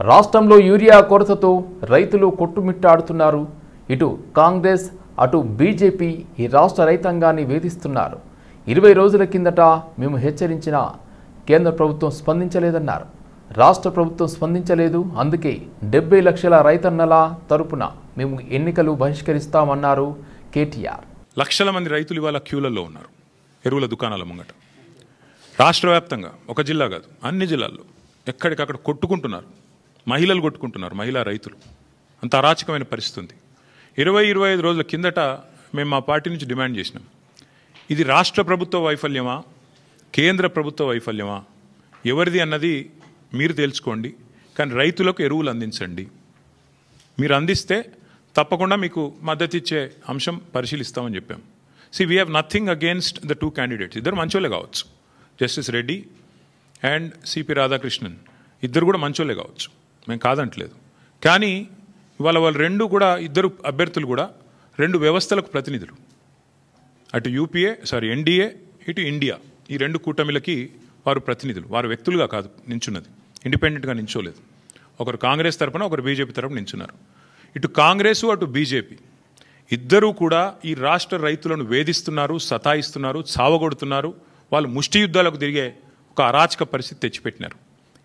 రాష్ట్రంలో యూరియా కొరతతో రైతులు కొట్టుమిట్టాడుతున్నారు. ఇటు కాంగ్రెస్ అటు బీజేపీ ఈ రాష్ట్ర రైతాంగాన్ని వేధిస్తున్నారు. 20 రోజుల కిందట మేము హెచ్చరించిన కేంద్ర ప్రభుత్వం స్పందించలేదన్నారు. రాష్ట్ర ప్రభుత్వం స్పందించలేదు. అందుకే 70 లక్షల రైతన్నల తరపున మేము ఎన్నికలు బహిష్కరిస్తామన్నారు కేటీఆర్. లక్షల మంది రైతులు ఇవాళ క్యూలలో ఉన్నారు ఎరువుల దుకాణాల ముంగట. రాష్ట్ర వ్యాప్తంగా ఒక జిల్లా కాదు అన్ని జిల్లాల్లో ఎక్కడికక్కడ కొట్టుకుంటున్నారు. మహిళలు కొట్టుకుంటున్నారు, మహిళా రైతులు. అంత అరాచకమైన పరిస్థితి ఉంది. 20-25 రోజుల కిందట మేము మా పార్టీ నుంచి డిమాండ్ చేసినాం. ఇది రాష్ట్ర ప్రభుత్వ వైఫల్యమా, కేంద్ర ప్రభుత్వ వైఫల్యమా, ఎవరిది అన్నది మీరు తెలుసుకోండి. కానీ రైతులకు ఎరువులు అందించండి. మీరు అందిస్తే తప్పకుండా మీకు మద్దతు ఇచ్చే అంశం పరిశీలిస్తామని చెప్పాం. We have nothing against the 2 candidates. ఇద్దరు మంచోళ్ళే కావచ్చు. Justice Reddy and CP Radhakrishnan ఇద్దరు కూడా మంచోళ్ళే కావచ్చు, మేము కాదంటలేదు. కానీ ఇవాళ వాళ్ళు ఇద్దరు అభ్యర్థులు కూడా 2 వ్యవస్థలకు ప్రతినిధులు. అటు ఎన్డీఏ ఇటు ఇండియా, ఈ 2 కూటమిలకి వారు ప్రతినిధులు. వారు వ్యక్తులుగా కాదు నించున్నది, ఇండిపెండెంట్గా నించోలేదు. ఒకరు కాంగ్రెస్ తరపున, ఒకరు బీజేపీ తరపున నించున్నారు. ఇటు కాంగ్రెసు అటు బీజేపీ ఇద్దరూ కూడా ఈ రాష్ట్ర రైతులను వేధిస్తున్నారు, సతాయిస్తున్నారు, చావగొడుతున్నారు. వాళ్ళు ముష్టి యుద్ధాలకు తిరిగే ఒక అరాచక పరిస్థితి తెచ్చిపెట్టినారు.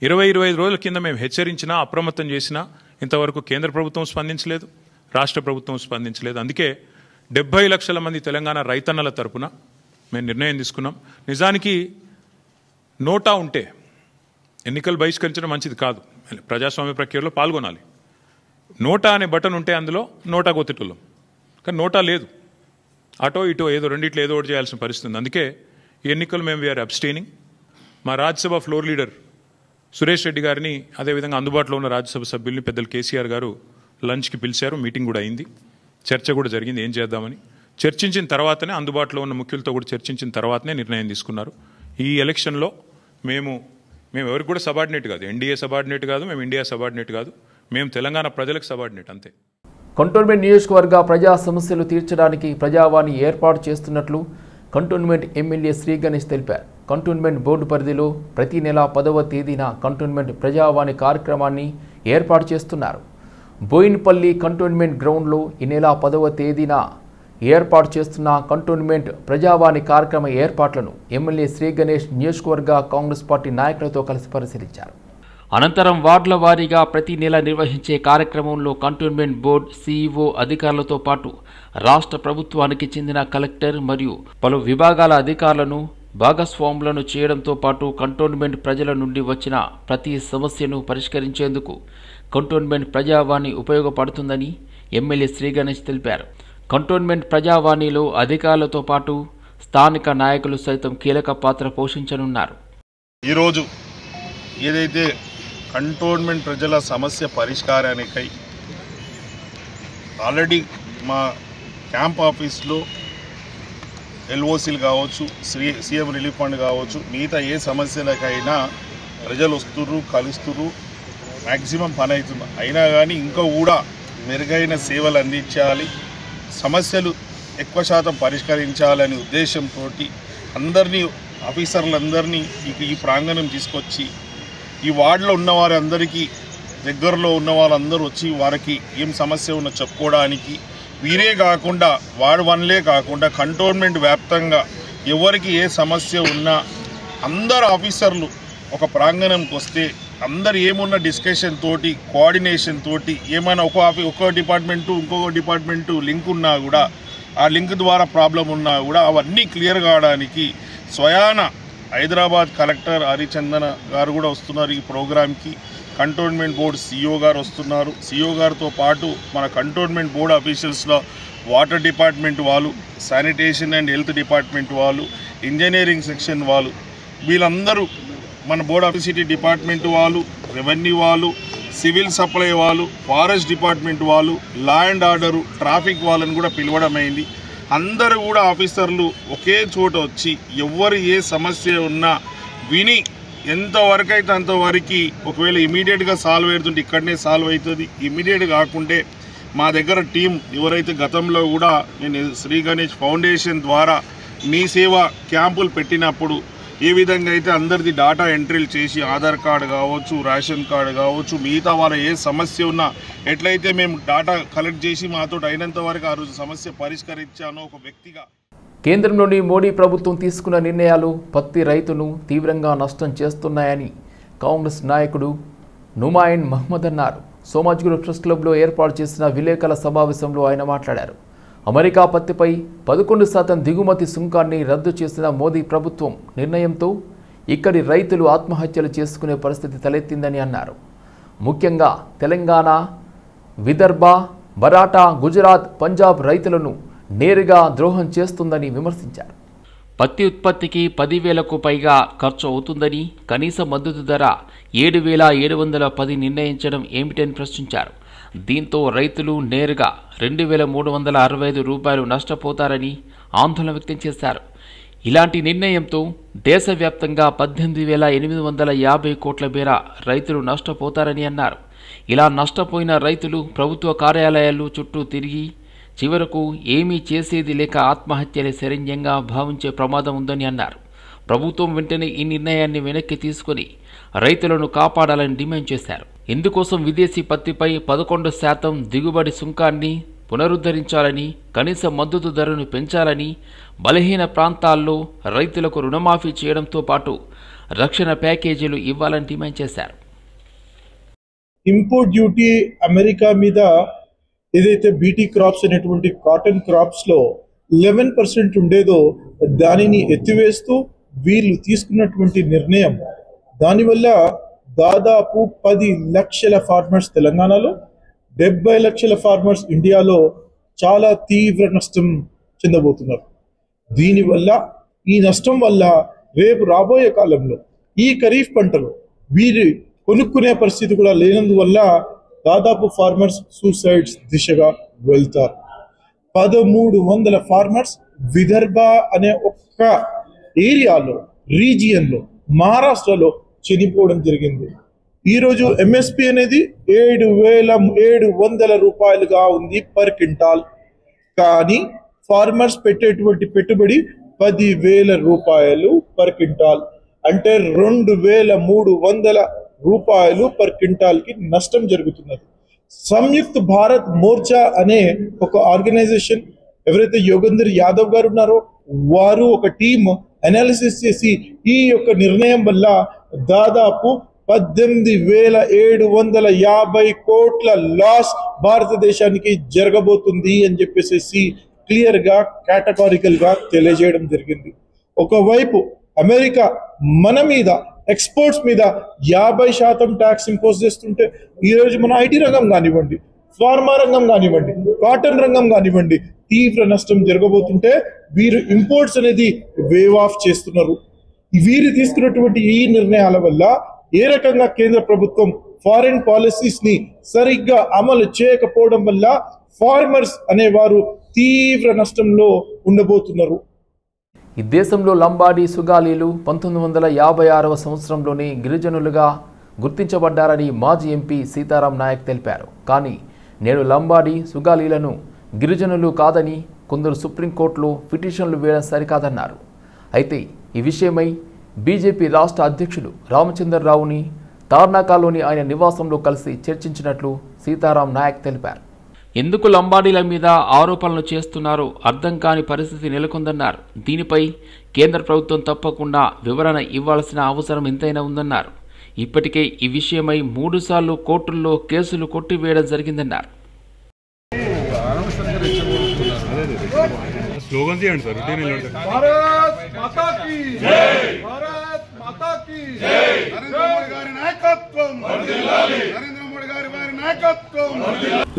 20-25 రోజుల కింద మేము హెచ్చరించినా, అప్రమత్తం చేసినా ఇంతవరకు కేంద్ర ప్రభుత్వం స్పందించలేదు, రాష్ట్ర ప్రభుత్వం స్పందించలేదు. అందుకే 70 లక్షల మంది తెలంగాణ రైతన్నల తరపున మేము నిర్ణయం తీసుకున్నాం. నిజానికి నోటా ఉంటే ఎన్నికలు బహిష్కరించడం మంచిది కాదు, ప్రజాస్వామ్య ప్రక్రియలో పాల్గొనాలి. నోటా అనే బటన్ ఉంటే అందులో నోటా కొత్తటోళ్ళం. కానీ నోటా లేదు. అటో ఇటో ఏదో రెండిట్లో ఏదో ఒకటి చేయాల్సిన పరిస్థితి ఉంది. అందుకే ఈ ఎన్నికలు మేము వీఆర్ అబ్స్టైనింగ్. మా రాజ్యసభ ఫ్లోర్ లీడర్ సురేష్ రెడ్డి గారిని, అదేవిధంగా అందుబాటులో ఉన్న రాజ్యసభ సభ్యుల్ని పెద్దలు కేసీఆర్ గారు లంచ్కి పిలిచారు. మీటింగ్ కూడా అయింది, చర్చ కూడా జరిగింది ఏం చేద్దామని. చర్చించిన తర్వాతనే, అందుబాటులో ఉన్న ముఖ్యులతో కూడా చర్చించిన తర్వాతనే నిర్ణయం తీసుకున్నారు. ఈ ఎలక్షన్లో మేము ఎవరికి కూడా సబార్డినేట్ కాదు, ఎన్డీఏ సబార్డినేట్ కాదు, మేము ఇండియా సబార్డినేట్ కాదు, మేము తెలంగాణ ప్రజలకు సబార్డినేట్ అంతే. కంటోన్మెంట్ నియోజకవర్గ ప్రజా సమస్యలు తీర్చడానికి ప్రజావాణి ఏర్పాటు చేస్తున్నట్లు కంటోన్మెంట్ ఎమ్మెల్యే శ్రీ గణేష్ తెలిపారు. కంటోన్మెంట్ బోర్డు పరిధిలో ప్రతి నెల 10వ తేదీన కంటోన్మెంట్ ప్రజావాణి కార్యక్రమాన్ని ఏర్పాటు చేస్తున్నారు. బోయిన్పల్లి కంటోన్మెంట్ గ్రౌండ్లో ఈ నెల 10వ తేదీన ఏర్పాటు చేస్తున్న కంటోన్మెంట్ ప్రజావాణి కార్యక్రమ ఏర్పాట్లను ఎమ్మెల్యే శ్రీ గణేష్ నియోజకవర్గ కాంగ్రెస్ పార్టీ నాయకులతో కలిసి పరిశీలించారు. అనంతరం వార్డుల వారీగా ప్రతి నెల నిర్వహించే కార్యక్రమంలో కంటోన్మెంట్ బోర్డు సీఈఓ అధికారులతో పాటు రాష్ట్ర ప్రభుత్వానికి చెందిన కలెక్టర్ మరియు పలు విభాగాల అధికారులను భాగస్వాములను చేయడంతో పాటు కంటోన్మెంట్ ప్రజల నుండి వచ్చిన ప్రతి సమస్యను పరిష్కరించేందుకు కంటోన్మెంట్ ప్రజావాణి ఉపయోగపడుతుందని ఎమ్మెల్యే శ్రీ గణేష్ తెలిపారు. కంటోన్మెంట్ ప్రజావాణిలో అధికారులతో పాటు స్థానిక నాయకులు సైతం కీలక పాత్ర పోషించనున్నారు. ఈరోజు ఏదైతే కంటోన్మెంట్ ప్రజల సమస్య పరిష్కారానికై ఆల్రెడీ మా క్యాంప్ ఆఫీస్లో ఎల్ఓసీలు కావచ్చు, సీఎం రిలీఫ్ ఫండ్ కావచ్చు, మిగతా ఏ సమస్యలకైనా ప్రజలు వస్తుర్రు, కలుస్తుర్రు, మ్యాక్సిమం పని అవుతుంది. అయినా కానీ ఇంకా కూడా మెరుగైన సేవలు అందించాలి, సమస్యలు ఎక్కువ శాతం పరిష్కరించాలనే ఉద్దేశంతో అందరినీ, ఆఫీసర్లందరినీ ఈ ప్రాంగణం తీసుకొచ్చి ఈ వార్డులో ఉన్న వారందరికీ, దగ్గరలో ఉన్న వాళ్ళందరూ వచ్చి వారికి ఏం సమస్య ఉన్నా చెప్పుకోవడానికి, వీరే కాకుండా వార్డు 1లే కాకుండా కంటోన్మెంట్ వ్యాప్తంగా ఎవరికి ఏ సమస్య ఉన్నా అందరు ఆఫీసర్లు ఒక ప్రాంగణంకి వస్తే అందరు ఏమున్న డిస్కషన్ తోటి, కోఆర్డినేషన్ తోటి, ఏమైనా ఒక డిపార్ట్మెంటు ఇంకొక డిపార్ట్మెంటు లింక్ ఉన్నా కూడా, ఆ లింక్ ద్వారా ప్రాబ్లం ఉన్నా కూడా అవన్నీ క్లియర్ కావడానికి స్వయాన హైదరాబాద్ కలెక్టర్ హరిచందన గారు కూడా వస్తున్నారు ఈ ప్రోగ్రామ్కి. కంటోన్మెంట్ బోర్డు సీఈఓ గారు వస్తున్నారు. సీఈఓ గారితో పాటు మన కంటోన్మెంట్ బోర్డు అఫీషియల్స్లో వాటర్ డిపార్ట్మెంట్ వాళ్ళు, శానిటేషన్ అండ్ హెల్త్ డిపార్ట్మెంట్ వాళ్ళు, ఇంజనీరింగ్ సెక్షన్ వాళ్ళు, వీళ్ళందరూ మన బోర్డు పబ్లిసిటీ డిపార్ట్మెంట్ వాళ్ళు, రెవెన్యూ వాళ్ళు, సివిల్ సప్లై వాళ్ళు, ఫారెస్ట్ డిపార్ట్మెంట్ వాళ్ళు, లా అండ్ ఆర్డరు, ట్రాఫిక్ వాళ్ళని కూడా పిలవడం అయింది. అందరూ కూడా ఆఫీసర్లు ఒకే చోట వచ్చి ఎవరు ఏ సమస్య ఉన్నా విని ఎంతవరకు అయితే అంతవరకు, ఒకవేళ ఇమీడియట్గా సాల్వ్ అవుతుంటే ఇక్కడనే సాల్వ్ అవుతుంది. ఇమీడియట్ కాకుంటే మా దగ్గర టీం ఎవరైతే గతంలో కూడా నేను శ్రీ గణేష్ ఫౌండేషన్ ద్వారా మీ సేవ క్యాంపులు పెట్టినప్పుడు ఏ విధంగా అయితే అందరిది డాటా ఎంట్రీలు చేసి ఆధార్ కార్డు కావచ్చు, రేషన్ కార్డు కావచ్చు, మిగతా వాళ్ళ ఏ సమస్య ఉన్నా ఎట్లయితే మేము డాటా కలెక్ట్ చేసి మాతో అయినంత వరకు ఆ రోజు సమస్య పరిష్కరించానో ఒక వ్యక్తిగా. కేంద్రంలోని మోడీ ప్రభుత్వం తీసుకున్న నిర్ణయాలు పత్తి రైతును తీవ్రంగా నష్టం చేస్తున్నాయని కాంగ్రెస్ నాయకుడు నుమాయిన్ మహ్మద్ అన్నారు. సోమాజిగూడ ప్రెస్ క్లబ్లో ఏర్పాటు చేసిన విలేకరుల సమావేశంలో ఆయన మాట్లాడారు. అమెరికా పత్తిపై 11% దిగుమతి సుంకాన్ని రద్దు చేసిన మోదీ ప్రభుత్వం నిర్ణయంతో ఇక్కడి రైతులు ఆత్మహత్యలు చేసుకునే పరిస్థితి తలెత్తిందని అన్నారు. ముఖ్యంగా తెలంగాణ, విదర్భ, మరాఠా, గుజరాత్, పంజాబ్ రైతులను నేరుగా ద్రోహం చేస్తుందని విమర్శించారు. పత్తి ఉత్పత్తికి 10,000కు పైగా ఖర్చు అవుతుందని, కనీస మద్దతు ధర 7,710 నిర్ణయించడం ఏమిటని ప్రశ్నించారు. దీంతో రైతులు నేరుగా 2,365 రూపాయలు నష్టపోతారని ఆందోళన వ్యక్తం చేశారు. ఇలాంటి నిర్ణయంతో దేశవ్యాప్తంగా 18,850 కోట్ల మేర రైతులు నష్టపోతారని అన్నారు. ఇలా నష్టపోయిన రైతులు ప్రభుత్వ కార్యాలయాలు చుట్టూ తిరిగి చివరకు ఏమీ చేసేది లేక ఆత్మహత్యలే శరణ్యంగా భావించే ప్రమాదం ఉందని అన్నారు. ప్రభుత్వం వెంటనే ఈ నిర్ణయాన్ని వెనక్కి తీసుకుని రైతులను కాపాడాలని డిమాండ్ చేశారు. ఇందుకోసం విదేశీ పత్తిపై 11% దిగుబడి సుంకాన్ని పునరుద్ధరించాలని, కనీస మద్దతు ధరను పెంచాలని, బలహీన ప్రాంతాల్లో రైతులకు రుణమాఫీ చేయడంతో పాటు రక్షణ ప్యాకేజీలు ఇవ్వాలని డిమాండ్ చేశారు. ఇంపోర్ట్ డ్యూటీ అమెరికా మీద ఏదైతే బీటీ క్రాప్స్ అనేటువంటి కాటన్ క్రాప్స్లో 11% ఉండేదో దానిని ఎత్తివేస్తూ వీళ్ళు తీసుకున్నటువంటి నిర్ణయం దానివల్ల దాదాపు 10 లక్షల ఫార్మర్స్ తెలంగాణలో, 70 లక్షల ఫార్మర్స్ ఇండియాలో చాలా తీవ్ర నష్టం చెందబోతున్నారు. దీనివల్ల ఈ నష్టం వల్ల రేపు రాబోయే కాలంలో ఈ ఖరీఫ్ పంటలో వీరి కొనుక్కునే పరిస్థితి కూడా లేనందువల్ల దాదాపు ఫార్మర్స్ సూసైడ్స్ దిశగా వెళ్తారు. 1,300 ఫార్మర్స్ విదర్భ అనే ఒక్క ఏరియాలో, రీజియన్లో, మహారాష్ట్రలో చనిపోవడం జరిగింది. ఈరోజు ఎంఎస్పి అనేది 7,700 రూపాయలుగా ఉంది పర్ క్వింటాల్. కానీ ఫార్మర్స్ పెట్టేటువంటి పెట్టుబడి 10,000 రూపాయలు పర్ క్వింటాల్. అంటే 2,300 రూపాయలు పర్ క్వింటాల్కి నష్టం జరుగుతున్నది. సంయుక్త భారత్ మోర్చా అనే ఒక ఆర్గనైజేషన్, ఎవరైతే యోగేందర్ యాదవ్ గారు ఉన్నారో వారు ఒక టీమ్ అనాలిసిస్ చేసి ఈ యొక్క నిర్ణయం వల్ల దాదాపు 18,750 కోట్ల లాస్ భారతదేశానికి జరగబోతుంది అని చెప్పేసి క్లియర్గా కేటగారికల్గా తెలియజేయడం జరిగింది. ఒకవైపు అమెరికా మన మీద ఎక్స్పోర్ట్స్ మీద 50% ట్యాక్స్ ఇంపోజ్ చేస్తుంటే ఈరోజు మన ఐటీ రంగం కానివ్వండి, ఫార్మా రంగం కానివ్వండి, కాటన్ రంగం కానివ్వండి తీవ్ర నష్టం జరగబోతుంటే వీరు ఇంపోర్ట్స్ అనేది వేవ్ ఆఫ్ చేస్తున్నారు. వీరు తీసుకున్నటువంటి ఈ నిర్ణయాల వల్ల ఏ రకంగా కేంద్ర ప్రభుత్వం ఫారిన్ పాలసీస్ ని సరిగ్గా అమలు చేయకపోవడం వల్ల ఫార్మర్స్ అనేవారు తీవ్ర నష్టంలో ఉండబోతున్నారు. ఈ దేశంలో లంబాడీ, సుగాలీలు 1956వ సంవత్సరంలోనే గిరిజనులుగా గుర్తించబడ్డారని మాజీ ఎంపీ సీతారాం నాయక్ తెలిపారు. కానీ నేడు లంబాడీ, సుగాలీలను గిరిజనులు కాదని కొందరు సుప్రీంకోర్టులో పిటిషన్లు వేయడం సరికాదన్నారు. అయితే ఈ విషయమై బీజేపీ రాష్ట్ర అధ్యక్షుడు రామచంద్రరావుని తార్నాకాలోని ఆయన నివాసంలో కలిసి చర్చించినట్లు సీతారాం నాయక్ తెలిపారు. ఎందుకు లంబాడీల మీద ఆరోపణలు చేస్తున్నారో అర్థం కాని పరిస్థితి నెలకొందన్నారు. దీనిపై కేంద్ర ప్రభుత్వం తప్పకుండా వివరణ ఇవ్వాల్సిన అవసరం ఎంతైనా ఉందన్నారు. ఇప్పటికే ఈ విషయమై 3 సార్లు కోర్టుల్లో కేసులు కొట్టివేయడం జరిగిందన్నారు.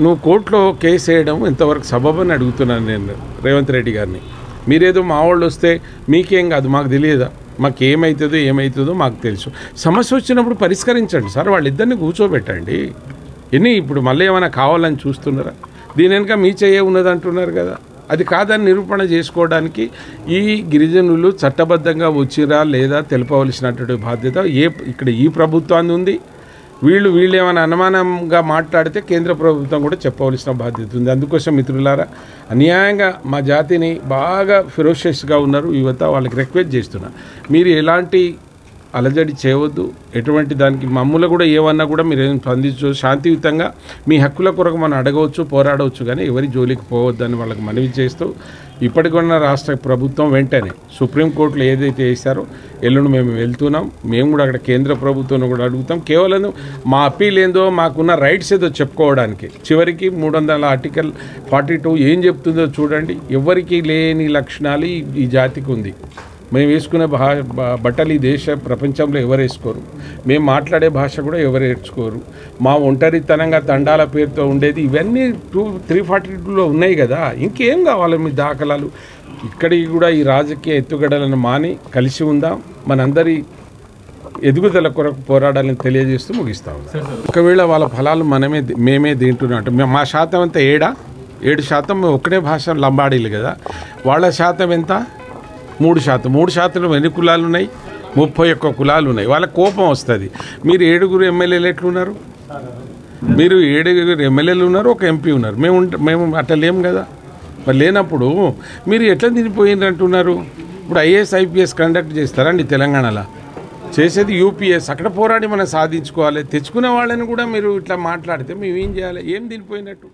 నువ్వు కోర్టులో కేసు వేయడం ఎంతవరకు సబబని అడుగుతున్నాను నేను రేవంత్ రెడ్డి గారిని. మీరేదో మా వాళ్ళు వస్తే మీకేం కాదు, మాకు తెలియదా? మాకు ఏమవుతుందో మాకు తెలుసు. సమస్య వచ్చినప్పుడు పరిష్కరించండి సార్, వాళ్ళిద్దరిని కూర్చోబెట్టండి. ఇప్పుడు మళ్ళీ ఏమైనా కావాలని చూస్తున్నారా? దీని వెనుక మీ చెయ్యే ఉన్నది అంటున్నారు కదా, అది కాదని నిరూపణ చేసుకోవడానికి ఈ గిరిజనులు చట్టబద్ధంగా వచ్చిరా లేదా తెలపవలసినటువంటి బాధ్యత ఇక్కడ ఈ ప్రభుత్వాన్ని ఉంది. వీళ్ళు ఏమైనా అనుమానంగా మాట్లాడితే కేంద్ర ప్రభుత్వం కూడా చెప్పవలసిన బాధ్యత ఉంది. అందుకోసం మిత్రులారా, అన్యాయంగా మా జాతిని బాగా ఫెరోషియస్గా ఉన్నారు యువత, వాళ్ళకి రిక్వెస్ట్ చేస్తున్నా, మీరు ఎలాంటి అలజడి చేయవద్దు. ఎటువంటి దానికి మమ్మల్ని కూడా ఏమన్నా కూడా మీరు ఏం స్పందించు, శాంతియుతంగా మీ హక్కుల కొరకు మనం అడగవచ్చు, పోరాడవచ్చు, కానీ ఎవరి జోలికి పోవద్దని వాళ్ళకి మనవి చేస్తూ, ఇప్పటికున్న రాష్ట్ర ప్రభుత్వం వెంటనే సుప్రీంకోర్టులో ఏదైతే వేశారో ఎల్లుండి మేము వెళ్తున్నాం. మేము కూడా అక్కడ కేంద్ర ప్రభుత్వం కూడా అడుగుతాం. కేవలం మా అప్పీల్ ఏందో, మాకున్న రైట్స్ ఏదో చెప్పుకోవడానికి. చివరికి 300 ఆర్టికల్ 42 ఏం చెప్తుందో చూడండి. ఎవరికి లేని లక్షణాలు ఈ జాతికి ఉంది. మేము వేసుకునే బట్టలు ఈ దేశ ప్రపంచంలో ఎవరు వేసుకోరు. మేము మాట్లాడే భాష కూడా ఎవరు నేర్చుకోరు. మా ఒంటరితనంగా తండాల పేరుతో ఉండేది ఇవన్నీ 342లో ఉన్నాయి కదా. ఇంకేం కావాలి మీ దాఖలాలు? ఇక్కడికి కూడా ఈ రాజకీయ ఎత్తుగడలను మాని కలిసి ఉందాం, మనందరి ఎదుగుదల కొరకు పోరాడాలని తెలియజేస్తూ ముగిస్తాం. ఒకవేళ వాళ్ళ ఫలాలు మేమే తింటున్నట్టు, మా శాతం అంతా 7% ఒకటే భాష లంబాడీలు కదా. వాళ్ళ శాతం ఎంత? 3%. 3% ఎన్ని కులాలు ఉన్నాయి? 31 కులాలు ఉన్నాయి. వాళ్ళ కోపం వస్తుంది. మీరు 7 ఎమ్మెల్యేలు ఎట్లున్నారు? మీరు 7 ఎమ్మెల్యేలు ఉన్నారు, ఒక ఎంపీ ఉన్నారు. మేము అట్లా లేము కదా. మరి లేనప్పుడు మీరు ఎట్లా తినిపోయింది అంటున్నారు? ఇప్పుడు ఐఏఎస్ ఐపీఎస్ కండక్ట్ చేస్తారండి తెలంగాణలో? చేసేది యూపీఎస్. అక్కడ పోరాడి మనం సాధించుకోవాలి. తెచ్చుకునే వాళ్ళని కూడా మీరు ఇట్లా మాట్లాడితే మేము ఏం చేయాలి? ఏం తినిపోయినట్టు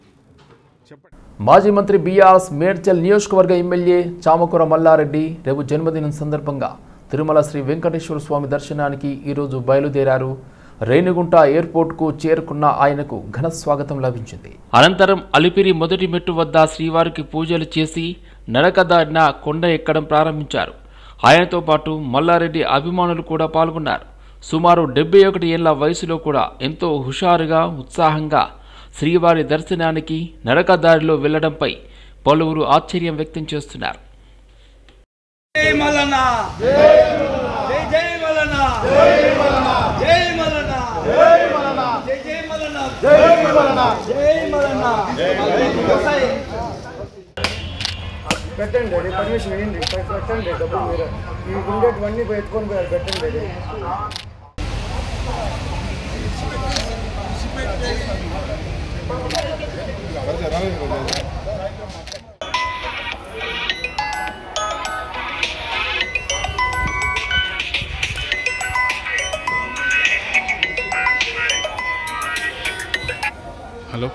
చెప్పండి. మాజీ మంత్రి బీఆర్ఎస్ మేడ్చల్ నియోజకవర్గ ఎమ్మెల్యే చామకూర మల్లారెడ్డి రేపు జన్మదినం సందర్భంగా తిరుమల శ్రీ వెంకటేశ్వర స్వామి దర్శనానికి ఈరోజు బయలుదేరారు. రేణిగుంట ఎయిర్పోర్ట్కు చేరుకున్న ఆయనకు ఘన స్వాగతం లభించింది. అనంతరం అలిపిరి మొదటి మెట్టు వద్ద శ్రీవారికి పూజలు చేసి నడకదారిన కొండ ఎక్కడం ప్రారంభించారు. ఆయనతో పాటు మల్లారెడ్డి అభిమానులు కూడా పాల్గొన్నారు. సుమారు 71 ఏళ్ల వయసులో కూడా ఎంతో హుషారుగా, ఉత్సాహంగా శ్రీవారి దర్శనానికి నడకదారిలో వెళ్లడంపై పలువురు ఆశ్చర్యం వ్యక్తం చేస్తున్నారు. పెట్టండి పర్మిషన్ ఏంటి? పెట్టండి డబ్బులు మీరు ఈ గుండెవన్నీ ఎత్తుకొని పోయారు. పెట్టండి. హలో.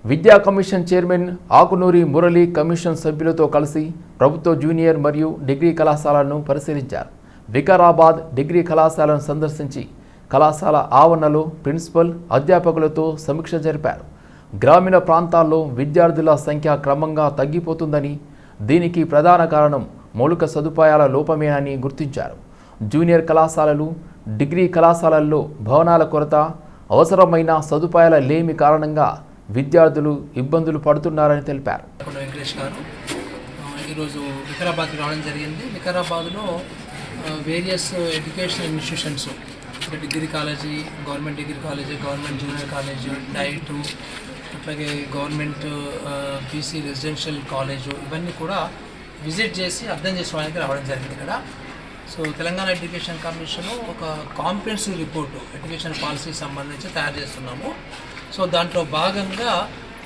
విద్యా commission chairman Akunuri Murali commission సభ్యులతో కలిసి ప్రభుత్వ జూనియర్ మరియు డిగ్రీ కళాశాలను పరిశీలించారు. వికారాబాద్ డిగ్రీ కళాశాలను సందర్శించి కళాశాల ఆవరణలో ప్రిన్సిపల్, అధ్యాపకులతో సమీక్ష జరిపారు. గ్రామీణ ప్రాంతాల్లో విద్యార్థుల సంఖ్య క్రమంగా తగ్గిపోతుందని, దీనికి ప్రధాన కారణం మౌలిక సదుపాయాల లోపమేనని గుర్తించారు. జూనియర్ కళాశాలలు, డిగ్రీ కళాశాలల్లో భవనాల కొరత, అవసరమైన సదుపాయాల లేమి కారణంగా విద్యార్థులు ఇబ్బందులు పడుతున్నారని తెలిపారు. వెంకటేష్ గారు ఈరోజు వికారాబాద్కి రావడం జరిగింది. వికారాబాద్లో various educational institutions, degree college, government degree college, government junior college, DIET, అట్లాగే గవర్నమెంట్ బీసీ రెసిడెన్షియల్ కాలేజు, ఇవన్నీ కూడా విజిట్ చేసి అర్థం చేసుకోవడానికి రావడం జరిగింది ఇక్కడ. సో తెలంగాణ ఎడ్యుకేషన్ కమిషన్ ఒక కాంప్రిహెన్సివ్ రిపోర్టు ఎడ్యుకేషన్ పాలసీకి సంబంధించి తయారు చేస్తున్నాము. సో దాంట్లో భాగంగా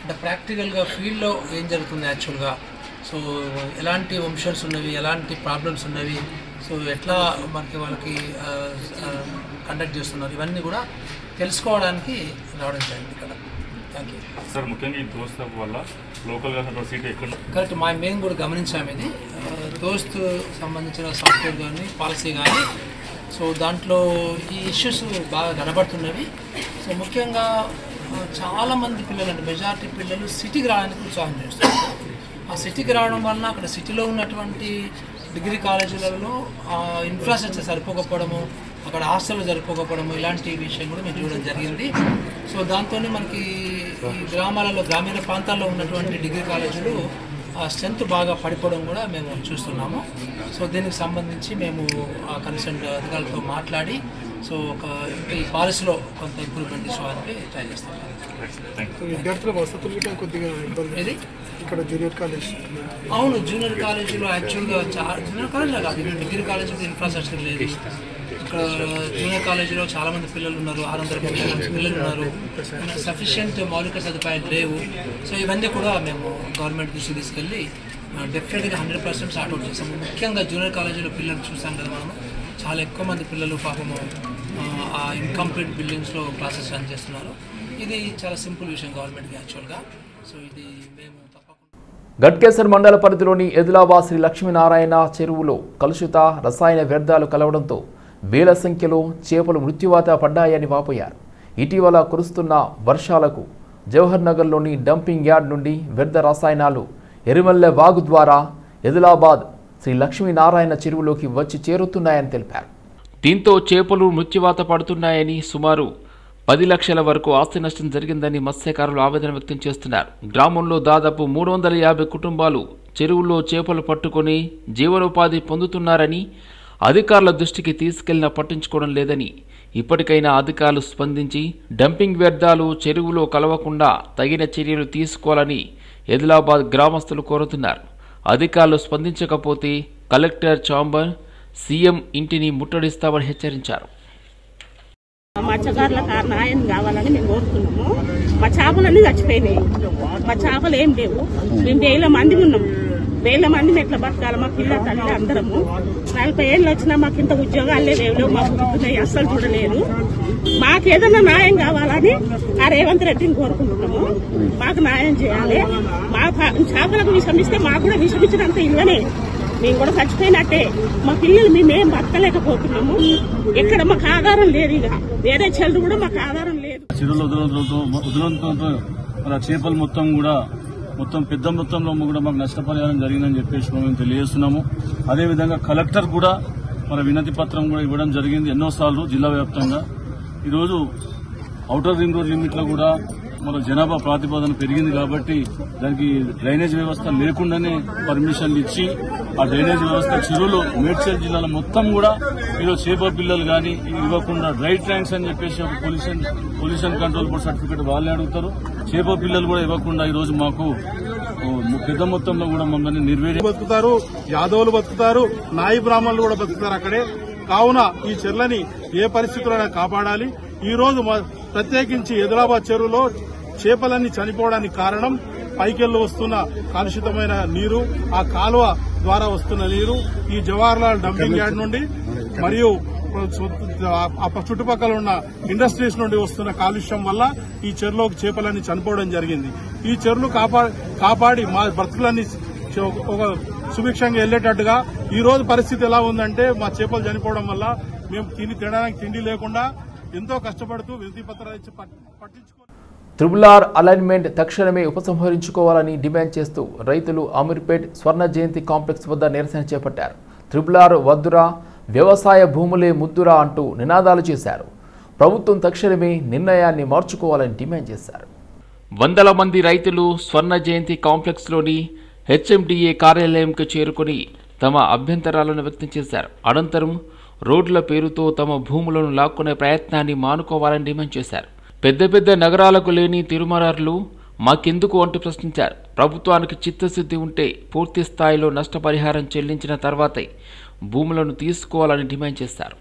అంటే ప్రాక్టికల్గా ఫీల్డ్లో ఏం జరుగుతుంది యాక్చువల్గా, సో ఎలాంటి వంశన్స్ ఉన్నవి, ఎలాంటి ప్రాబ్లమ్స్ ఉన్నవి, సో ఎట్లా మనకి వాళ్ళకి కండక్ట్ చేస్తున్నారు, ఇవన్నీ కూడా తెలుసుకోవడానికి రావడం జరిగింది ఇక్కడ. Thank you sir. ముఖ్యంగా ఈ దోస్త్ వల్ల లోకల్గా సీట్ ఎక్కడ కరెక్ట్ మేము కూడా గమనించాము. ఇది దోస్త్ సంబంధించిన సాఫ్ట్వేర్ కానీ పాలసీ కానీ, సో దాంట్లో ఈ ఇష్యూస్ బాగా కనబడుతున్నవి. సో ముఖ్యంగా చాలామంది పిల్లలు అంటే మెజారిటీ పిల్లలు సిటీకి రావడానికి ఉత్సాహం చేస్తున్నారు. ఆ సిటీకి రావడం వలన అక్కడ సిటీలో ఉన్నటువంటి డిగ్రీ కాలేజీలలో ఇన్ఫ్రాస్ట్రక్చర్ సరిపోకపోవడము, అక్కడ హాస్టల్లో సరిపోకపోవడము, ఇలాంటి విషయం కూడా మేము చూడడం జరిగింది. సో దాంతోనే మనకి ఈ గ్రామాలలో, గ్రామీణ ప్రాంతాల్లో ఉన్నటువంటి డిగ్రీ కాలేజీలు స్ట్రెంత్ బాగా పడిపోవడం కూడా మేము చూస్తున్నాము. సో దీనికి సంబంధించి మేము ఆ కన్సర్న్ అధికారులతో మాట్లాడి సో ఈ పాలసీలో కొంత ఇంప్రూవ్మెంట్ తీసుకోవడానికి ట్రై చేస్తాం. విద్యార్థుల వసతులు కొద్దిగా ఇబ్బంది ఇక్కడ జూనియర్ కాలేజ్. అవును, జూనియర్ కాలేజీలో యాక్చువల్గా జూనియర్ కాలేజీలో కాదు, డిగ్రీ కాలేజీలో ఇన్ఫ్రాస్ట్రక్చర్ లేదు. ఇక్కడ జూనియర్ కాలేజీలో చాలామంది పిల్లలు ఉన్నారు, 650 పిల్లలు ఉన్నారు, సఫిషియెంట్ మౌలిక సదుపాయాలు లేవు. సో ఇవన్నీ కూడా మేము గవర్నమెంట్ దృష్టికి తీసుకెళ్ళి డెఫినెట్గా 100% సార్ట్అవుట్ చేస్తాము. ముఖ్యంగా జూనియర్ కాలేజీలో పిల్లలు చూసాం కదా మనము, చాలా ఎక్కువ మంది పిల్లలు పాపము ఆ ఇన్కంప్లీట్ బిల్డింగ్స్లో క్లాసెస్ రన్ చేస్తున్నారు. ఇది చాలా సింపుల్ విషయం గవర్నమెంట్కి యాక్చువల్గా. సో ఇది మేము గట్కేసర్ మండల పరిధిలోని ఎదిలాబాద్ శ్రీ లక్ష్మీనారాయణ చెరువులో కలుషిత రసాయన వ్యర్థాలు కలవడంతో వేల సంఖ్యలో చేపలు మృత్యువాత పడ్డాయని వాపోయారు. ఇటీవల కురుస్తున్న వర్షాలకు జవహర్ నగర్లోని డంపింగ్ యార్డ్ నుండి వ్యర్థ రసాయనాలు ఎరిమల్లె వాగు ద్వారా ఎదిలాబాద్ శ్రీ లక్ష్మీనారాయణ చెరువులోకి వచ్చి చేరుతున్నాయని తెలిపారు. దీంతో చేపలు మృత్యువాత పడుతున్నాయని, సుమారు 10 లక్షల వరకు ఆస్తి నష్టం జరిగిందని మత్స్యకారులు ఆవేదన వ్యక్తం చేస్తున్నారు. గ్రామంలో దాదాపు 350 కుటుంబాలు చెరువుల్లో చేపలు పట్టుకొని జీవనోపాధి పొందుతున్నారని, అధికారుల దృష్టికి తీసుకెళ్లినా పట్టించుకోవడం లేదని, ఇప్పటికైనా అధికారులు స్పందించి డంపింగ్ వ్యర్థాలు చెరువులో కలవకుండా తగిన చర్యలు తీసుకోవాలని ఎదిలాబాద్ గ్రామస్తులు కోరుతున్నారు. అధికారులు స్పందించకపోతే కలెక్టర్ ఛాంబర్, సీఎం ఇంటిని ముట్టడిస్తామని హెచ్చరించారు. మత్స్యకారులకు న్యాయం కావాలని మేము కోరుతున్నాము. మా చేపలన్నీ చచ్చిపోయినాయి, మా చేపలు ఏం లేవు. మేము 1000 మంది ఉన్నాం, 1000 మందిని ఎట్లా బతకాలి? మా పిల్ల తల్లి అందరము 40 ఏళ్ళు వచ్చినా మాకు ఇంత ఉద్యోగాలు లేవు, మాకు గుర్తున్నాయి అస్సలు చూడలేదు. మాకు ఏదైనా న్యాయం కావాలని ఆ రేవంత్ రెడ్డిని కోరుకుంటున్నాము. మాకు న్యాయం చేయాలి. మా చేపలకు విషం ఇస్తే మాకు కూడా విషం ఇచ్చినంత ఇవ్వనే, మేము కూడా చచ్చిపోయినట్టే. మా పిల్లలు మేమేం బతకలేకపోతున్నాము. ఎక్కడ మాకు ఆధారం లేదు, ఇక వేరే చెల్లు కూడా మాకు ఆధారం లేదు. చెరువుల వదలంతో మన చేపలు మొత్తం పెద్ద మొత్తంలో కూడా మాకు నష్టపరిహారం జరిగిందని చెప్పేసి మేము తెలియజేస్తున్నాము. అదేవిధంగా కలెక్టర్ కూడా మన వినతి పత్రం కూడా ఇవ్వడం జరిగింది ఎన్నోసార్లు జిల్లా వ్యాప్తంగా. ఈరోజు ఔటర్ రింగ్ రోడ్ లిమిట్ లో కూడా మన జనాభా ప్రాతిపదన పెరిగింది కాబట్టి దానికి డ్రైనేజ్ వ్యవస్థ లేకుండానే పర్మిషన్లు ఇచ్చి ఆ డ్రైనేజ్ వ్యవస్థ చెరువులు మేడ్చల్ జిల్లాలో మొత్తం కూడా ఈరోజు చేప పిల్లలు కానీ ఇవ్వకుండా డ్రై ట్యాంక్స్ అని చెప్పేసి ఒక పొల్యూషన్ కంట్రోల్ బోర్డు సర్టిఫికేట్ వాళ్ళని అడుగుతారు. చేప పిల్లలు కూడా ఇవ్వకుండా ఈరోజు మాకు పెద్ద మొత్తంలో కూడా మమ్మల్ని నిర్వీర్యం బతుకుతారు, యాదవులు బతుకుతారు, నాయి బ్రాహ్మణులు కూడా బతుకుతారు అక్కడే. కావున ఈ చెర్లని ఏ పరిస్థితుల్లో కాపాడాలి. ఈ రోజు ప్రత్యేకించి ఎదిలాబాద్ చెరువులో చేపలన్నీ చనిపోవడానికి కారణం పైకెళ్లు వస్తున్న కలుషితమైన నీరు, ఆ కాలువ ద్వారా వస్తున్న నీరు, ఈ జవహర్లాల్ డంపింగ్ యార్డ్ నుండి మరియు చుట్టుపక్కల ఉన్న ఇండస్ట్రీస్ నుండి వస్తున్న కాలుష్యం వల్ల ఈ చెరువులోకి చేపలన్నీ చనిపోవడం జరిగింది. ఈ చెరువులు కాపాడి మా బ్రతుకులన్నీ ఒక సుభిక్షంగా వెళ్లేటట్టుగా ఈ రోజు పరిస్థితి ఎలా ఉందంటే మా చేపలు చనిపోవడం వల్ల మేము తినడానికి తిండి లేకుండా ఎంతో కష్టపడుతూ వినతి పత్రాలు ఇచ్చి పట్టించుకో. త్రిబుల్-ఆర్ అలైన్మెంట్ తక్షణమే ఉపసంహరించుకోవాలని డిమాండ్ చేస్తూ రైతులు అమీర్పేట్ స్వర్ణ జయంతి కాంప్లెక్స్ వద్ద నిరసన చేపట్టారు. త్రిబుల్-ఆర్ వద్దురా, వ్యవసాయ భూములే ముద్దురా అంటూ నినాదాలు చేశారు. ప్రభుత్వం తక్షణమే నిర్ణయాన్ని మార్చుకోవాలని డిమాండ్ చేశారు. వందల మంది రైతులు స్వర్ణ జయంతి కాంప్లెక్స్లోని హెచ్ఎండిఏ కార్యాలయంకు చేరుకుని తమ అభ్యంతరాలను వ్యక్తం చేశారు. అనంతరం రోడ్ల పేరుతో తమ భూములను లాక్కునే ప్రయత్నాన్ని మానుకోవాలని డిమాండ్ చేశారు. పెద్ద నగరాలకు లేని తిరుమరార్లు మాకెందుకు అంటూ ప్రశ్నించారు. ప్రభుత్వానికి చిత్తశుద్ధి ఉంటే పూర్తి స్థాయిలో నష్టపరిహారం చెల్లించిన తర్వాతే భూములను తీసుకోవాలని డిమాండ్ చేశారు.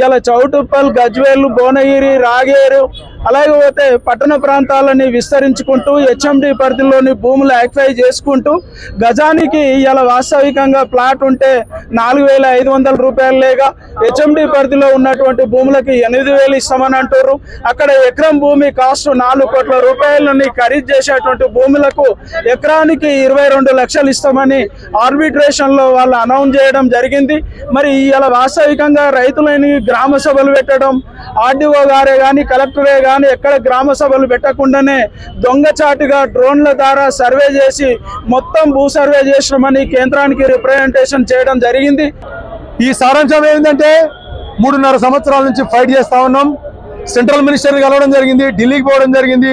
ఇలా చౌటుప్పల్, గజ్వేల్, భువనగిరి, రాగేరు అలాగే పోతే పట్టణ ప్రాంతాలని విస్తరించుకుంటూ హెచ్ఎండి పరిధిలోని భూములు యాక్వై చేసుకుంటూ గజానికి ఇలా వాస్తవికంగా ప్లాట్ ఉంటే 4,500 రూపాయలు లేక హెచ్ఎండి పరిధిలో ఉన్నటువంటి భూములకి 8,000 ఇస్తామని అంటారు. అక్కడ ఎకరం భూమి కాస్ట్ 4 కోట్ల రూపాయలని ఖరీదు చేసేటువంటి భూములకు ఎకరానికి 22 లక్షలు ఇస్తామని ఆర్బిట్రేషన్ లో వాళ్ళు అనౌన్స్ చేయడం జరిగింది. మరి ఇలా వాస్తవికంగా రైతులని గ్రామ సభలు పెట్టడం, ఆర్డీఓ గారే కానీ కలెక్టరే కానీ ఎక్కడ గ్రామ సభలు పెట్టకుండానే దొంగచాటుగా డ్రోన్ల ద్వారా సర్వే చేసి మొత్తం భూ సర్వే చేసినామని కేంద్రానికి రిప్రజెంటేషన్ చేయడం జరిగింది. ఈ సారాంశం ఏంటంటే 3.5 సంవత్సరాల నుంచి ఫైట్ చేస్తా ఉన్నాం. సెంట్రల్ మినిస్టర్ కలవడం జరిగింది, ఢిల్లీకి పోవడం జరిగింది.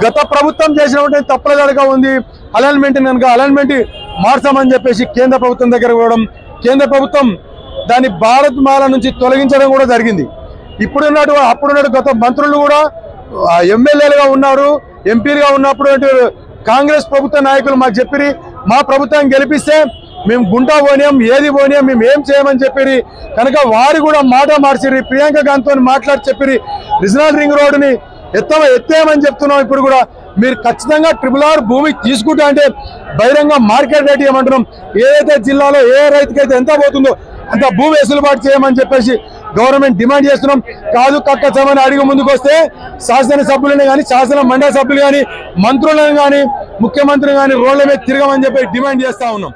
గత ప్రభుత్వం చేసినటువంటి తప్పులుగా ఉంది. అలైన్మెంట్ కనుక అలైన్మెంట్ మార్చమని చెప్పేసి కేంద్ర ప్రభుత్వం దగ్గర పోవడం, కేంద్ర ప్రభుత్వం దాన్ని భారత్ మాల నుంచి తొలగించడం కూడా జరిగింది. అప్పుడున్నట్టు గత మంత్రులు కూడా ఎమ్మెల్యేలుగా ఉన్నారు, ఎంపీలుగా ఉన్నప్పుడు కాంగ్రెస్ ప్రభుత్వ నాయకులు మాకు చెప్పిరి మా ప్రభుత్వం గెలిపిస్తే మేము గుంటా పోనీయం, ఏది పోనీయం, మేము ఏం చేయమని చెప్పిరి. కనుక వారు కూడా మాట మార్చిరి. ప్రియాంక గాంధీతో మాట్లాడి చెప్పిరి రీజనల్ రింగ్ రోడ్డుని ఎత్తేయమని చెప్తున్నాం. ఇప్పుడు కూడా మీరు ఖచ్చితంగా RRR భూమి తీసుకుంటా అంటే బహిరంగ మార్కెట్ రేట్ ఇవ్వమంటున్నాం. ఏదైతే జిల్లాలో ఏ రైతుకైతే ఎంత పోతుందో అంత భూమి వెసులుబాటు చేయమని చెప్పేసి గవర్నమెంట్ డిమాండ్ చేస్తున్నాం. కాదు కక్కచమని అడిగి ముందుకు వస్తే శాసనసభ్యులని కానీ, శాసన మండలి సభ్యులు కానీ, మంత్రులను కానీ, ముఖ్యమంత్రిని కానీ రోడ్ల మీద తిరగమని చెప్పి డిమాండ్ చేస్తా ఉన్నాం.